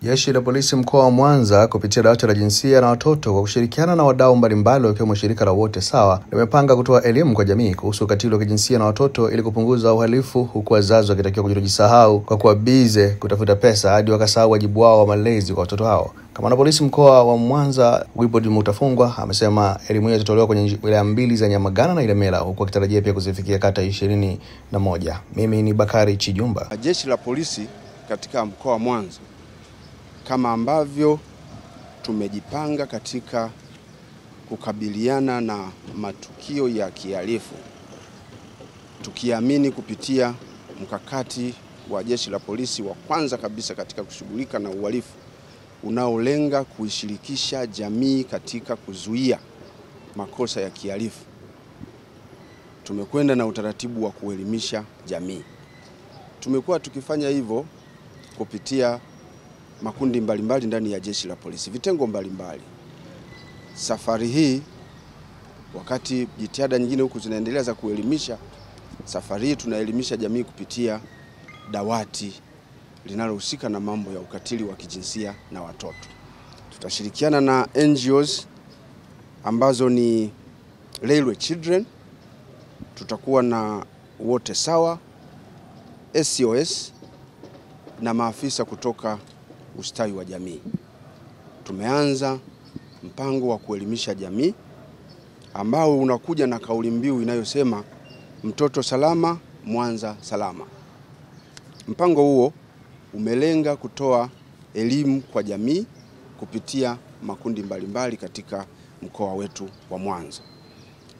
Jeshi la polisi mkoa wa Mwanza kupitia dawati la jinsia na watoto kwa kushirikiana na wadau mbalimbali wakiwemo shirika la Wote Sawa limepanga kutoa elimu kwa jamii kuhusu ukatili wa kijinsia na watoto ili kupunguza uhalifu, huku wazazi wakitakiwa kujisahau kwa kuwa bize kutafuta pesa hadi wakasahau wajibu wao wa malezi kwa watoto hao. Kamanda polisi mkoa wa Mwanza Wilbrod Mutafungwa amesema elimu hiyo itatolewa kwenye wilaya mbili za Nyamagana na Ilemela, huku akitarajia pia kuzifikia kata 21. Mimi ni Bakari Chijumba. Jeshi la polisi katika mkoa wa Mwanza, kama ambavyo tumejipanga katika kukabiliana na matukio ya kihalifu, tukiamini kupitia mkakati wa jeshi la polisi wa kwanza kabisa katika kushughulika na uhalifu unaolenga kuishirikisha jamii katika kuzuia makosa ya kihalifu. Tumekwenda na utaratibu wa kuelimisha jamii. Tumekuwa tukifanya hivyo kupitia makundi mbalimbali ndani ya jeshi la polisi, vitengo mbalimbali. Safari hii, wakati jitihada nyingine huku zinaendelea za kuelimisha, safari hii tunaelimisha jamii kupitia dawati linalohusika na mambo ya ukatili wa kijinsia na watoto. Tutashirikiana na NGOs ambazo ni Railway Children, tutakuwa na Wote Sawa, SOS na maafisa kutoka ustawi wa jamii. Tumeanza mpango wa kuelimisha jamii ambao unakuja na kauli mbiu inayosema mtoto salama, Mwanza salama. Mpango huo umelenga kutoa elimu kwa jamii kupitia makundi mbalimbali katika mkoa wetu wa Mwanza.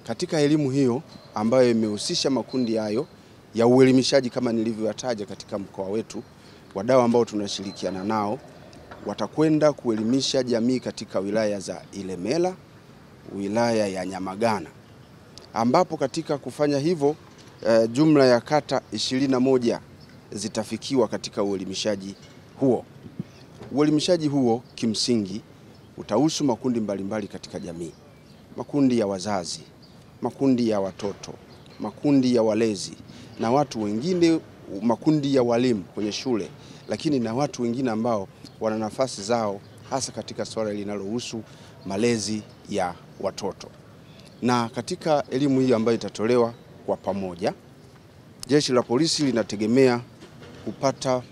Katika elimu hiyo ambayo imehusisha makundi hayo ya uelimishaji kama nilivyoyataja katika mkoa wetu, wadau ambao tunashirikiana nao watakwenda kuelimisha jamii katika wilaya za Ilemela, wilaya ya Nyamagana, ambapo katika kufanya hivyo jumla ya kata 21 zitafikiwa katika uelimishaji huo. Uelimishaji huo kimsingi utahusu makundi mbalimbali katika jamii: makundi ya wazazi, makundi ya watoto, makundi ya walezi na watu wengine, makundi ya walimu kwenye shule, lakini na watu wengine ambao wana nafasi zao hasa katika swala linalohusu malezi ya watoto. Na katika elimu hii ambayo itatolewa kwa pamoja, jeshi la polisi linategemea kupata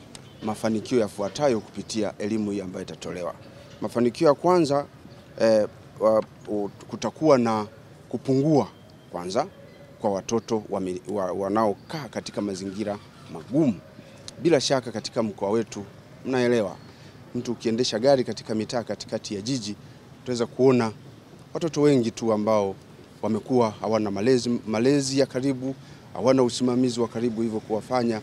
mafanikio yafuatayo kupitia elimu hii ambayo itatolewa. Mafanikio ya kwanza, kutakuwa na kupungua kwanza kwa watoto wanaokaa katika mazingira magumu. Bila shaka katika mkoa wetu mnaelewa, mtu ukiendesha gari katika mitaa katikati ya jiji, utaweza kuona watoto wengi tu ambao wamekuwa hawana malezi ya karibu, hawana usimamizi wa karibu, hivyo kuwafanya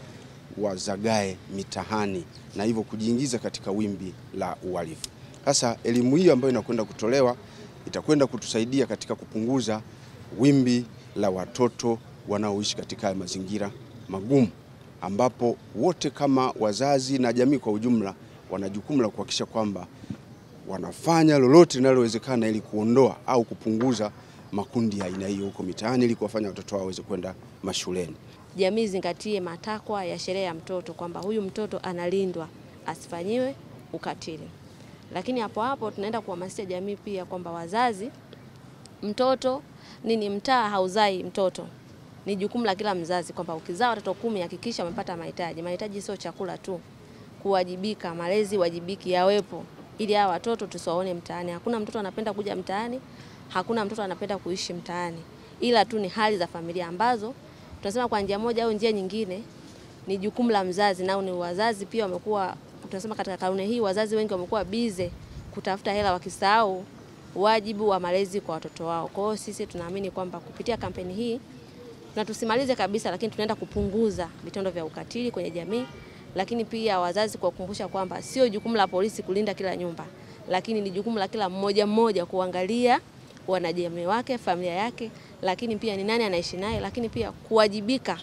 wazagae mitahani na hivyo kujiingiza katika wimbi la uhalifu. Sasa elimu hii ambayo inakwenda kutolewa itakwenda kutusaidia katika kupunguza wimbi la watoto wanaoishi katika mazingira magumu, ambapo wote kama wazazi na jamii kwa ujumla wana jukumu la kuhakikisha kwamba wanafanya lolote linalowezekana ili kuondoa au kupunguza makundi ya aina hiyo huko mitaani, ili kuwafanya watoto wao waweze kwenda mashuleni. Jamii zingatie matakwa ya sheria ya mtoto kwamba huyu mtoto analindwa asifanyiwe ukatili. Lakini hapo tunaenda kuhamasisha jamii pia kwamba wazazi, mtoto mtaa hauzai mtoto. Ni jukumu la kila mzazi kwamba ukizaa watoto 10 hakikisha wamepata mahitaji. Mahitaji sio chakula tu. Kuwajibika, malezi wajibiki yawepo ili hao watoto tusiwaone mtaani. Hakuna mtoto anapenda kuja mtaani, hakuna mtoto anapenda kuishi mtaani. Ila tu ni hali za familia ambazo tunasema kwa njia moja au njia nyingine ni jukumu la mzazi, na ni wazazi pia wamekuwa, tunasema katika karne hii wazazi wengi wamekuwa bize kutafuta hela wakisahau wajibu wa malezi kwa watoto wao. Kwa hiyo sisi tunaamini kwamba kupitia kampeni hii na tusimalize kabisa, lakini tunaenda kupunguza vitendo vya ukatili kwenye jamii, lakini pia wazazi kwa kukumbusha kwamba sio jukumu la polisi kulinda kila nyumba, lakini ni jukumu la kila mmoja kuangalia wanajamii wake, familia yake, lakini pia ni nani anaishi naye, lakini pia kuwajibika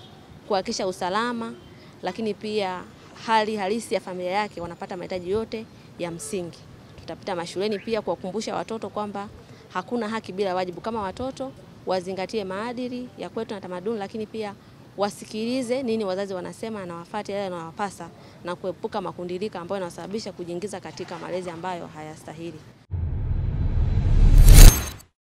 kuhakikisha usalama, lakini pia hali halisi ya familia yake wanapata mahitaji yote ya msingi. Tutapita mashuleni pia kuwakumbusha watoto kwamba hakuna haki bila wajibu. Kama watoto wazingatie maadili ya kwetu na tamaduni, lakini pia wasikilize nini wazazi wanasema na wafuate yale yanayowapasa na kuepuka makundilika ambayo yanasababisha kujiingiza katika malezi ambayo hayastahili.